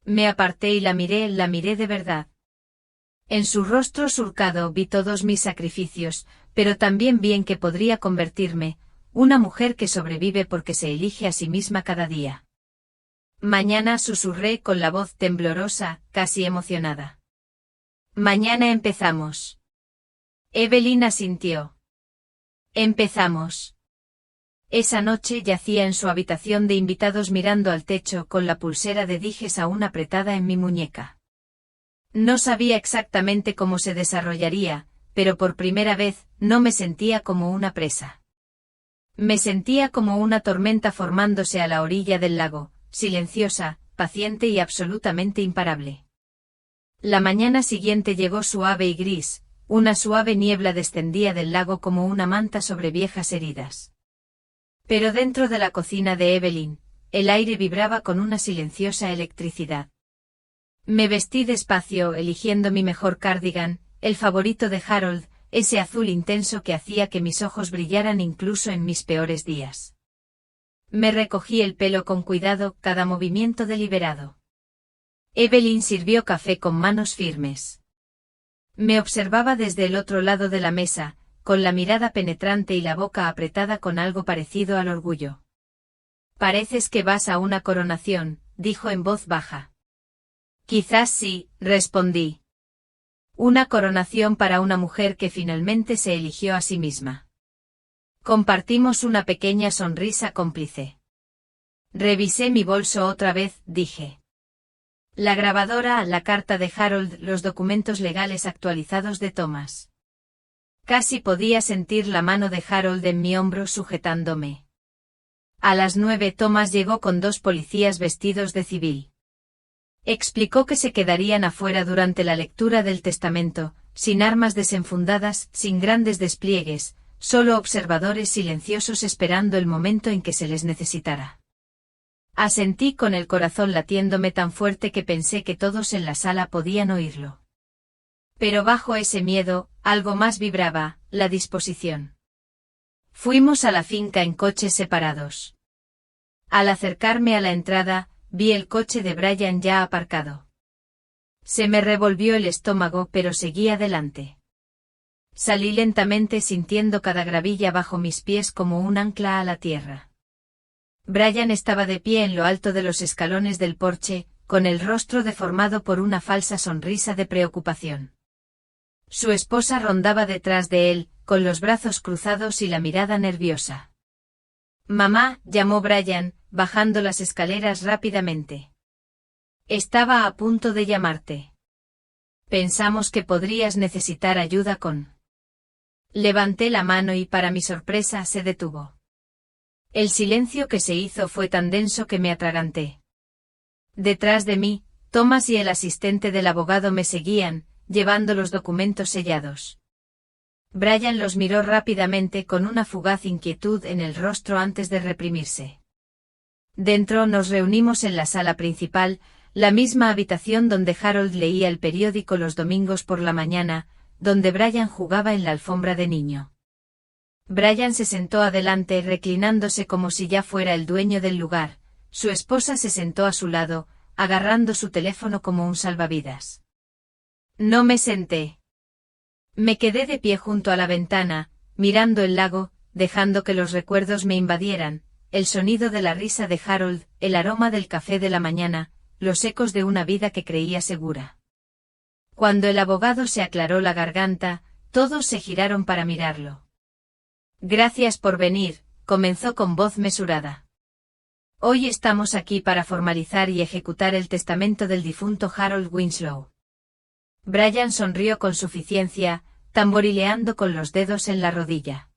Me aparté y la miré de verdad. En su rostro surcado vi todos mis sacrificios, pero también vi en que podría convertirme, una mujer que sobrevive porque se elige a sí misma cada día. Mañana, susurré con la voz temblorosa, casi emocionada. Mañana empezamos. Evelyn asintió. Empezamos. Esa noche yacía en su habitación de invitados mirando al techo con la pulsera de dijes aún apretada en mi muñeca. No sabía exactamente cómo se desarrollaría, pero por primera vez, no me sentía como una presa. Me sentía como una tormenta formándose a la orilla del lago, silenciosa, paciente y absolutamente imparable. La mañana siguiente llegó suave y gris, una suave niebla descendía del lago como una manta sobre viejas heridas. Pero dentro de la cocina de Evelyn, el aire vibraba con una silenciosa electricidad. Me vestí despacio, eligiendo mi mejor cardigan, el favorito de Harold, ese azul intenso que hacía que mis ojos brillaran incluso en mis peores días. Me recogí el pelo con cuidado, cada movimiento deliberado. Evelyn sirvió café con manos firmes. Me observaba desde el otro lado de la mesa, con la mirada penetrante y la boca apretada con algo parecido al orgullo. «Pareces que vas a una coronación», dijo en voz baja. «Quizás sí», respondí. «Una coronación para una mujer que finalmente se eligió a sí misma». Compartimos una pequeña sonrisa cómplice. Revisé mi bolso otra vez, dije. La grabadora, la carta de Harold, los documentos legales actualizados de Thomas. Casi podía sentir la mano de Harold en mi hombro sujetándome. A las 9 Thomas llegó con 2 policías vestidos de civil. Explicó que se quedarían afuera durante la lectura del testamento, sin armas desenfundadas, sin grandes despliegues, solo observadores silenciosos esperando el momento en que se les necesitara. Asentí con el corazón latiéndome tan fuerte que pensé que todos en la sala podían oírlo. Pero bajo ese miedo, algo más vibraba, la disposición. Fuimos a la finca en coches separados. Al acercarme a la entrada, vi el coche de Brian ya aparcado. Se me revolvió el estómago, pero seguí adelante. Salí lentamente sintiendo cada gravilla bajo mis pies como un ancla a la tierra. Brian estaba de pie en lo alto de los escalones del porche, con el rostro deformado por una falsa sonrisa de preocupación. Su esposa rondaba detrás de él, con los brazos cruzados y la mirada nerviosa. «Mamá», llamó Brian, bajando las escaleras rápidamente. «Estaba a punto de llamarte. Pensamos que podrías necesitar ayuda con...». Levanté la mano y para mi sorpresa se detuvo. El silencio que se hizo fue tan denso que me atraganté. Detrás de mí, Thomas y el asistente del abogado me seguían, llevando los documentos sellados. Brian los miró rápidamente con una fugaz inquietud en el rostro antes de reprimirse. Dentro nos reunimos en la sala principal, la misma habitación donde Harold leía el periódico los domingos por la mañana, donde Brian jugaba en la alfombra de niño. Brian se sentó adelante reclinándose como si ya fuera el dueño del lugar, su esposa se sentó a su lado, agarrando su teléfono como un salvavidas. No me senté. Me quedé de pie junto a la ventana, mirando el lago, dejando que los recuerdos me invadieran, el sonido de la risa de Harold, el aroma del café de la mañana, los ecos de una vida que creía segura. Cuando el abogado se aclaró la garganta, todos se giraron para mirarlo. «Gracias por venir», comenzó con voz mesurada. «Hoy estamos aquí para formalizar y ejecutar el testamento del difunto Harold Winslow». Brian sonrió con suficiencia, tamborileando con los dedos en la rodilla.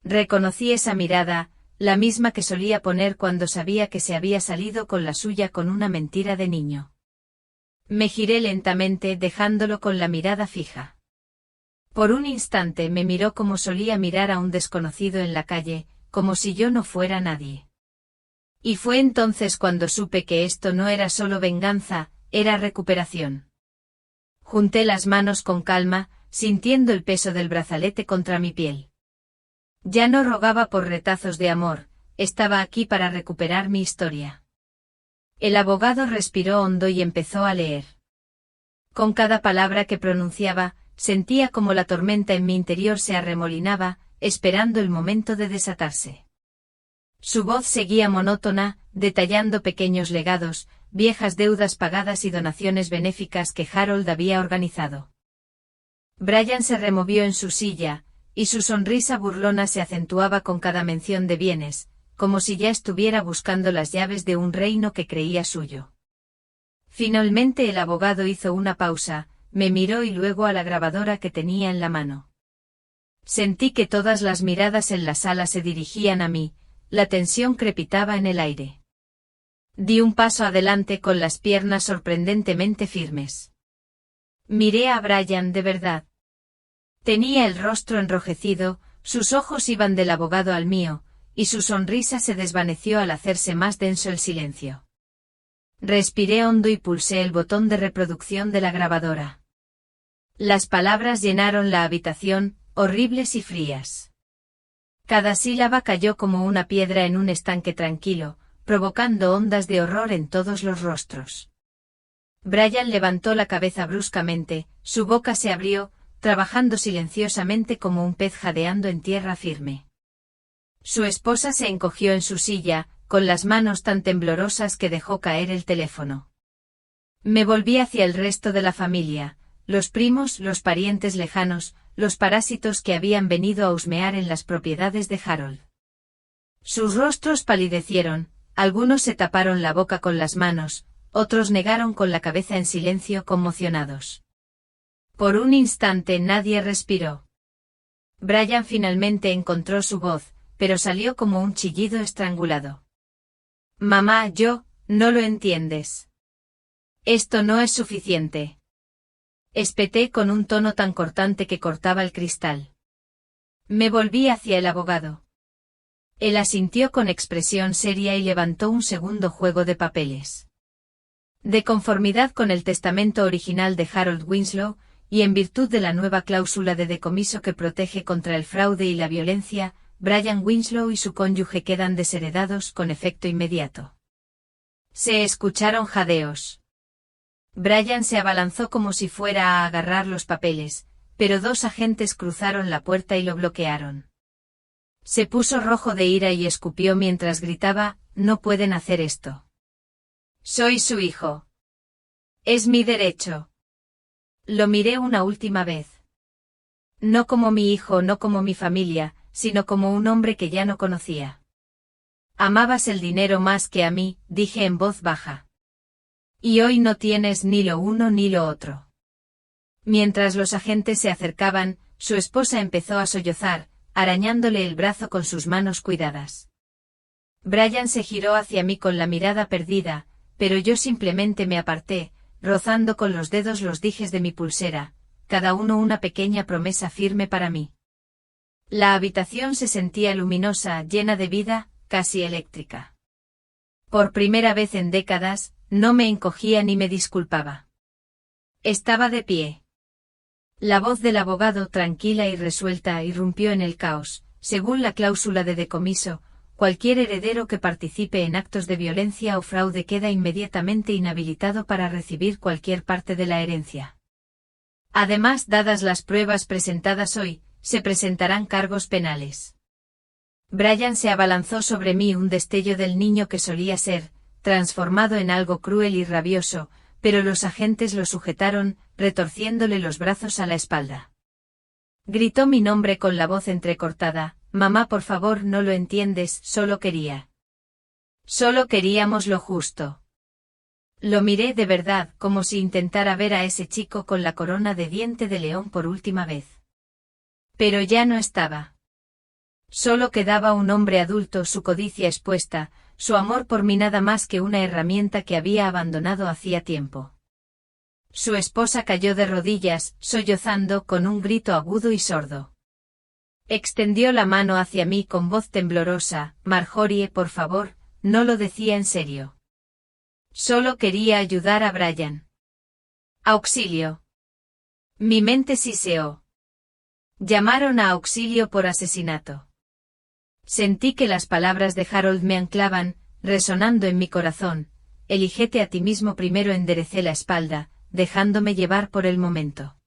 Reconocí esa mirada, la misma que solía poner cuando sabía que se había salido con la suya con una mentira de niño. Me giré lentamente dejándolo con la mirada fija. Por un instante me miró como solía mirar a un desconocido en la calle, como si yo no fuera nadie. Y fue entonces cuando supe que esto no era solo venganza, era recuperación. Junté las manos con calma, sintiendo el peso del brazalete contra mi piel. Ya no rogaba por retazos de amor, estaba aquí para recuperar mi historia. El abogado respiró hondo y empezó a leer. Con cada palabra que pronunciaba, sentía como la tormenta en mi interior se arremolinaba, esperando el momento de desatarse. Su voz seguía monótona, detallando pequeños legados, viejas deudas pagadas y donaciones benéficas que Harold había organizado. Brian se removió en su silla, y su sonrisa burlona se acentuaba con cada mención de bienes, como si ya estuviera buscando las llaves de un reino que creía suyo. Finalmente el abogado hizo una pausa, me miró y luego a la grabadora que tenía en la mano. Sentí que todas las miradas en la sala se dirigían a mí, la tensión crepitaba en el aire. Di un paso adelante con las piernas sorprendentemente firmes. Miré a Brian de verdad. Tenía el rostro enrojecido, sus ojos iban del abogado al mío, y su sonrisa se desvaneció al hacerse más denso el silencio. Respiré hondo y pulsé el botón de reproducción de la grabadora. Las palabras llenaron la habitación, horribles y frías. Cada sílaba cayó como una piedra en un estanque tranquilo, provocando ondas de horror en todos los rostros. Brian levantó la cabeza bruscamente, su boca se abrió, trabajando silenciosamente como un pez jadeando en tierra firme. Su esposa se encogió en su silla, con las manos tan temblorosas que dejó caer el teléfono. Me volví hacia el resto de la familia, los primos, los parientes lejanos, los parásitos que habían venido a husmear en las propiedades de Harold. Sus rostros palidecieron, algunos se taparon la boca con las manos, otros negaron con la cabeza en silencio conmocionados. Por un instante nadie respiró. Brian finalmente encontró su voz, pero salió como un chillido estrangulado. Mamá, no lo entiendes. Esto no es suficiente. Espeté con un tono tan cortante que cortaba el cristal. Me volví hacia el abogado. Él asintió con expresión seria y levantó un segundo juego de papeles. De conformidad con el testamento original de Harold Winslow, y en virtud de la nueva cláusula de decomiso que protege contra el fraude y la violencia, Brian Winslow y su cónyuge quedan desheredados con efecto inmediato. Se escucharon jadeos. Brian se abalanzó como si fuera a agarrar los papeles, pero dos agentes cruzaron la puerta y lo bloquearon. Se puso rojo de ira y escupió mientras gritaba, «No pueden hacer esto. Soy su hijo. Es mi derecho». Lo miré una última vez. No como mi hijo, no como mi familia, sino como un hombre que ya no conocía. Amabas el dinero más que a mí, dije en voz baja. Y hoy no tienes ni lo uno ni lo otro. Mientras los agentes se acercaban, su esposa empezó a sollozar, arañándole el brazo con sus manos cuidadas. Brian se giró hacia mí con la mirada perdida, pero yo simplemente me aparté, rozando con los dedos los dijes de mi pulsera, cada uno una pequeña promesa firme para mí. La habitación se sentía luminosa, llena de vida, casi eléctrica. Por primera vez en décadas, no me encogía ni me disculpaba. Estaba de pie. La voz del abogado, tranquila y resuelta, irrumpió en el caos. Según la cláusula de decomiso, cualquier heredero que participe en actos de violencia o fraude queda inmediatamente inhabilitado para recibir cualquier parte de la herencia. Además, dadas las pruebas presentadas hoy, se presentarán cargos penales. Brian se abalanzó sobre mí, un destello del niño que solía ser, transformado en algo cruel y rabioso, pero los agentes lo sujetaron, retorciéndole los brazos a la espalda. Gritó mi nombre con la voz entrecortada, «Mamá, por favor, no lo entiendes, solo queríamos lo justo». Lo miré de verdad, como si intentara ver a ese chico con la corona de diente de león por última vez. Pero ya no estaba. Solo quedaba un hombre adulto, su codicia expuesta, su amor por mí nada más que una herramienta que había abandonado hacía tiempo. Su esposa cayó de rodillas, sollozando con un grito agudo y sordo. Extendió la mano hacia mí con voz temblorosa, «Marjorie, por favor», no lo decía en serio. Solo quería ayudar a Brian. «Auxilio». Mi mente siseó. Llamaron a auxilio por asesinato. Sentí que las palabras de Harold me anclaban, resonando en mi corazón. «Elígete a ti mismo primero». Enderecé la espalda, dejándome llevar por el momento.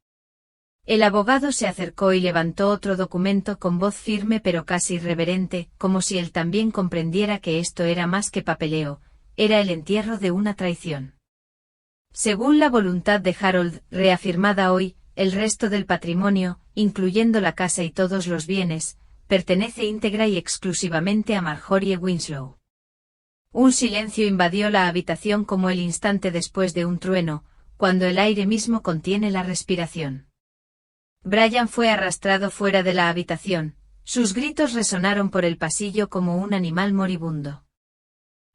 El abogado se acercó y levantó otro documento con voz firme pero casi irreverente, como si él también comprendiera que esto era más que papeleo, era el entierro de una traición. Según la voluntad de Harold, reafirmada hoy, el resto del patrimonio, incluyendo la casa y todos los bienes, pertenece íntegra y exclusivamente a Marjorie Winslow. Un silencio invadió la habitación como el instante después de un trueno, cuando el aire mismo contiene la respiración. Brian fue arrastrado fuera de la habitación, sus gritos resonaron por el pasillo como un animal moribundo.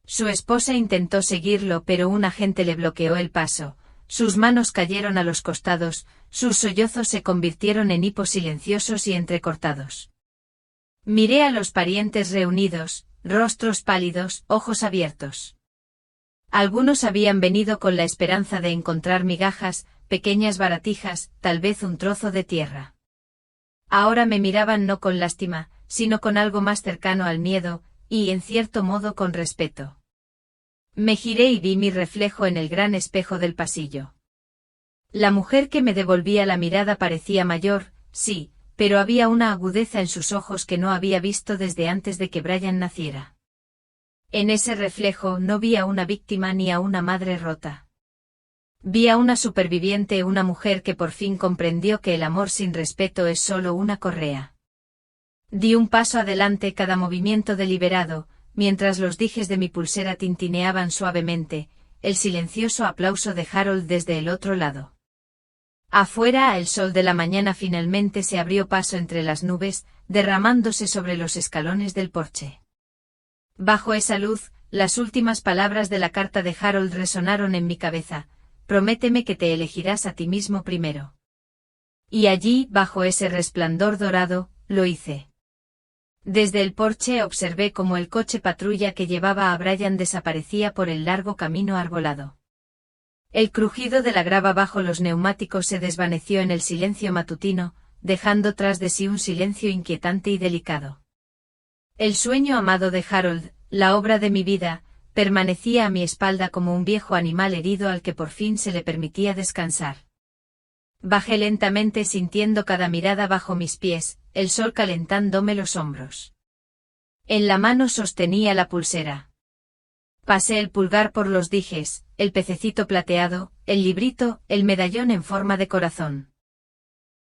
Su esposa intentó seguirlo, pero un agente le bloqueó el paso, sus manos cayeron a los costados, sus sollozos se convirtieron en hipos silenciosos y entrecortados. Miré a los parientes reunidos, rostros pálidos, ojos abiertos. Algunos habían venido con la esperanza de encontrar migajas, pequeñas baratijas, tal vez un trozo de tierra. Ahora me miraban no con lástima, sino con algo más cercano al miedo, y en cierto modo con respeto. Me giré y vi mi reflejo en el gran espejo del pasillo. La mujer que me devolvía la mirada parecía mayor, sí, pero había una agudeza en sus ojos que no había visto desde antes de que Brian naciera. En ese reflejo no vi a una víctima ni a una madre rota. Vi a una superviviente, una mujer que por fin comprendió que el amor sin respeto es solo una correa. Di un paso adelante, cada movimiento deliberado, mientras los dijes de mi pulsera tintineaban suavemente, el silencioso aplauso de Harold desde el otro lado. Afuera, el sol de la mañana finalmente se abrió paso entre las nubes, derramándose sobre los escalones del porche. Bajo esa luz, las últimas palabras de la carta de Harold resonaron en mi cabeza: prométeme que te elegirás a ti mismo primero. Y allí, bajo ese resplandor dorado, lo hice. Desde el porche observé cómo el coche patrulla que llevaba a Brian desaparecía por el largo camino arbolado. El crujido de la grava bajo los neumáticos se desvaneció en el silencio matutino, dejando tras de sí un silencio inquietante y delicado. El sueño amado de Harold, la obra de mi vida, permanecía a mi espalda como un viejo animal herido al que por fin se le permitía descansar. Bajé lentamente sintiendo cada mirada bajo mis pies, el sol calentándome los hombros. En la mano sostenía la pulsera. Pasé el pulgar por los dijes, el pececito plateado, el librito, el medallón en forma de corazón.